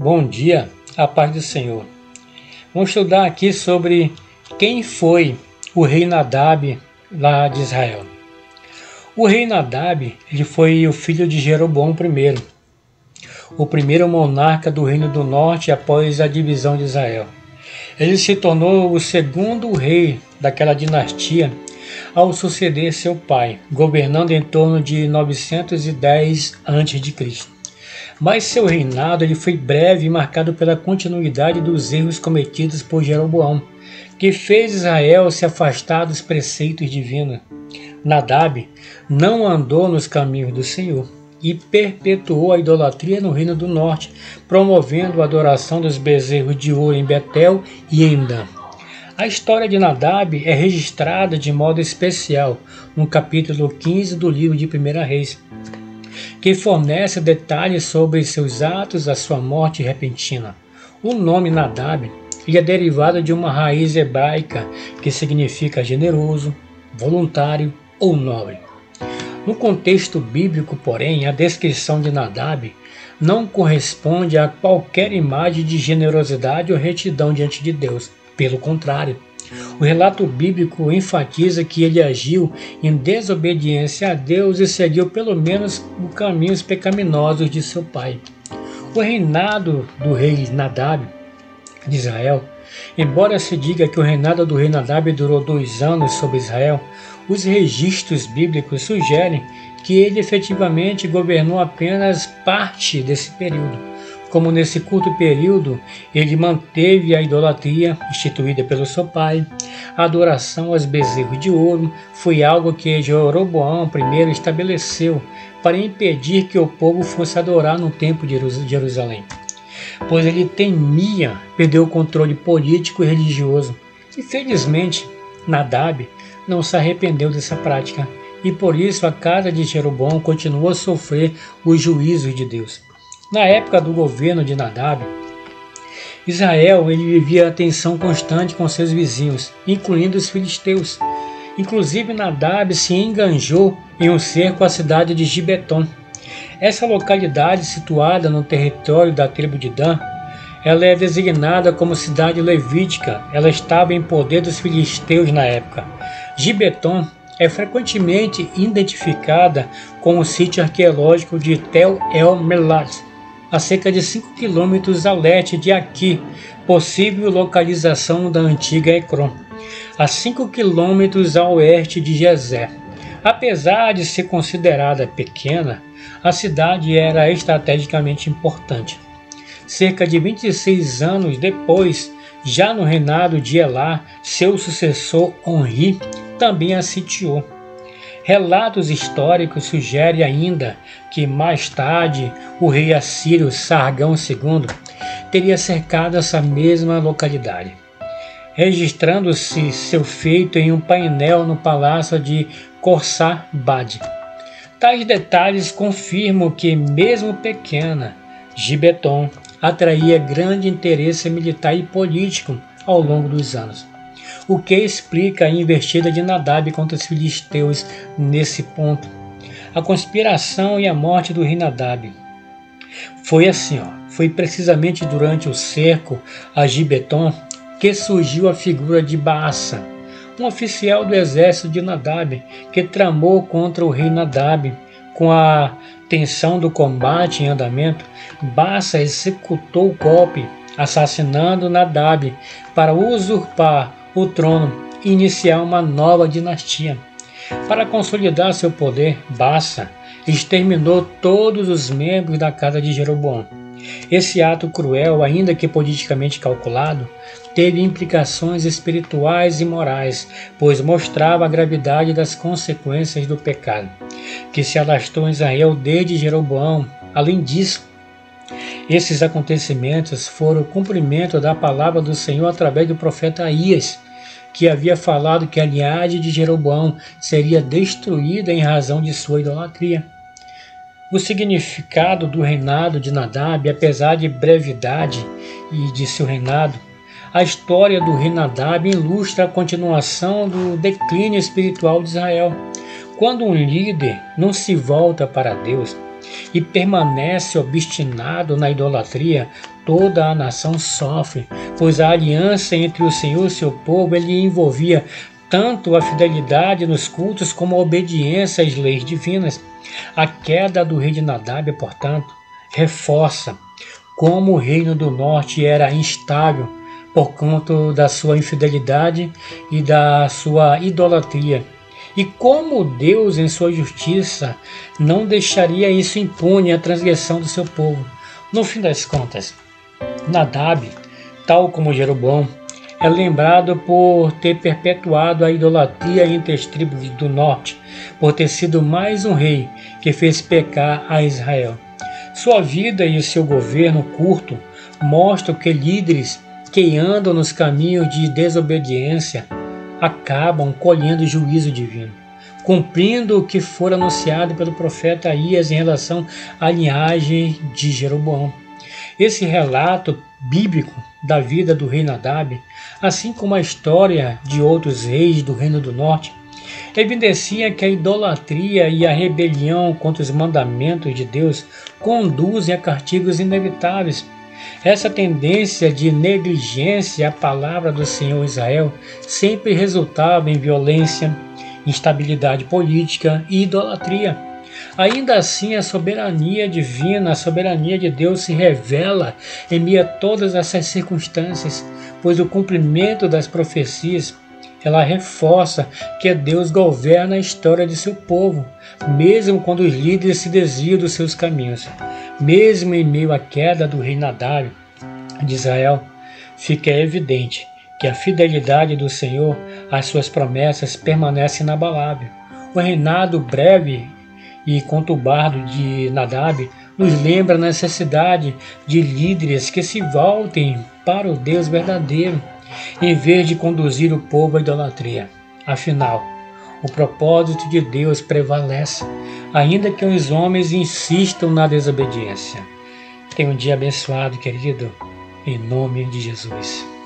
Bom dia, a paz do Senhor. Vamos estudar aqui sobre quem foi o rei Nadab lá de Israel. O rei Nadab, ele foi o filho de Jeroboão I, o primeiro monarca do reino do norte após a divisão de Israel. Ele se tornou o segundo rei daquela dinastia ao suceder seu pai, governando em torno de 910 a.C. Mas seu reinado ele foi breve e marcado pela continuidade dos erros cometidos por Jeroboão, que fez Israel se afastar dos preceitos divinos. Nadab não andou nos caminhos do Senhor e perpetuou a idolatria no reino do norte, promovendo a adoração dos bezerros de ouro em Betel e em Dan. A história de Nadab é registrada de modo especial no capítulo 15 do livro de 1 Reis, que fornece detalhes sobre seus atos, a sua morte repentina. O nome Nadab é derivado de uma raiz hebraica que significa generoso, voluntário ou nobre. No contexto bíblico, porém, a descrição de Nadab não corresponde a qualquer imagem de generosidade ou retidão diante de Deus. Pelo contrário, o relato bíblico enfatiza que ele agiu em desobediência a Deus e seguiu pelo menos os caminhos pecaminosos de seu pai. O reinado do rei Nadab de Israel, embora se diga que o reinado do rei Nadab durou 2 anos sobre Israel, os registros bíblicos sugerem que ele efetivamente governou apenas parte desse período. Como nesse curto período ele manteve a idolatria instituída pelo seu pai, a adoração aos bezerros de ouro foi algo que Jeroboão I estabeleceu para impedir que o povo fosse adorar no templo de Jerusalém, pois ele temia perder o controle político e religioso. Infelizmente, Nadab não se arrependeu dessa prática e por isso a casa de Jeroboão continuou a sofrer os juízos de Deus. Na época do governo de Nadab, Israel ele vivia tensão constante com seus vizinhos, incluindo os filisteus. Inclusive Nadab se enganjou em um cerco à cidade de Gibeton. Essa localidade, situada no território da tribo de Dan, ela é designada como cidade levítica. Ela estava em poder dos filisteus na época. Gibeton é frequentemente identificada com o sítio arqueológico de Tel El-Melat, a cerca de 5 quilômetros a leste de Aqui, possível localização da antiga Ecrom, a 5 quilômetros a oeste de Gezer. Apesar de ser considerada pequena, a cidade era estrategicamente importante. Cerca de 26 anos depois, já no reinado de Elá, seu sucessor Onri também a sitiou. Relatos históricos sugerem ainda que mais tarde o rei assírio Sargão II teria cercado essa mesma localidade, registrando-se seu feito em um painel no palácio de Khorsabad. Tais detalhes confirmam que, mesmo pequena, Gibeton atraía grande interesse militar e político ao longo dos anos, o que explica a investida de Nadab contra os filisteus nesse ponto. A conspiração e a morte do rei Nadab foi precisamente durante o cerco a Gibeton que surgiu a figura de Baasa, um oficial do exército de Nadab que tramou contra o rei Nadab. Com a tensão do combate em andamento, Baasa executou o golpe, assassinando Nadab para usurpar o trono e iniciar uma nova dinastia. Para consolidar seu poder, Baasa exterminou todos os membros da casa de Jeroboão. Esse ato cruel, ainda que politicamente calculado, teve implicações espirituais e morais, pois mostrava a gravidade das consequências do pecado, que se alastrou em Israel desde Jeroboão. Além disso, esses acontecimentos foram o cumprimento da palavra do Senhor através do profeta Aías, que havia falado que a linhagem de Jeroboão seria destruída em razão de sua idolatria. O significado do reinado de Nadab, apesar de brevidade e de seu reinado, a história do rei Nadab ilustra a continuação do declínio espiritual de Israel. Quando um líder não se volta para Deus, e permanece obstinado na idolatria, toda a nação sofre, pois a aliança entre o Senhor e seu povo ele envolvia tanto a fidelidade nos cultos como a obediência às leis divinas. A queda do rei de Nadab, portanto, reforça como o reino do norte era instável por conta da sua infidelidade e da sua idolatria. E como Deus, em sua justiça, não deixaria isso impune a transgressão do seu povo. No fim das contas, Nadab, tal como Jeroboão, é lembrado por ter perpetuado a idolatria entre as tribos do norte, por ter sido mais um rei que fez pecar a Israel. Sua vida e o seu governo curto mostram que líderes que andam nos caminhos de desobediência acabam colhendo juízo divino, cumprindo o que for anunciado pelo profeta Aías em relação à linhagem de Jeroboão. Esse relato bíblico da vida do rei Nadab, assim como a história de outros reis do Reino do Norte, evidencia que a idolatria e a rebelião contra os mandamentos de Deus conduzem a castigos inevitáveis. Essa tendência de negligência à palavra do Senhor Israel sempre resultava em violência, instabilidade política e idolatria. Ainda assim, a soberania divina, a soberania de Deus se revela em meio a todas essas circunstâncias, pois o cumprimento das profecias ela reforça que Deus governa a história de seu povo, mesmo quando os líderes se desviam dos seus caminhos. Mesmo em meio à queda do rei Nadab de Israel, fica evidente que a fidelidade do Senhor às suas promessas permanece inabalável. O reinado breve e conturbado de Nadab nos lembra a necessidade de líderes que se voltem para o Deus verdadeiro, em vez de conduzir o povo à idolatria. Afinal, o propósito de Deus prevalece, ainda que os homens insistam na desobediência. Tenha um dia abençoado, querido, em nome de Jesus.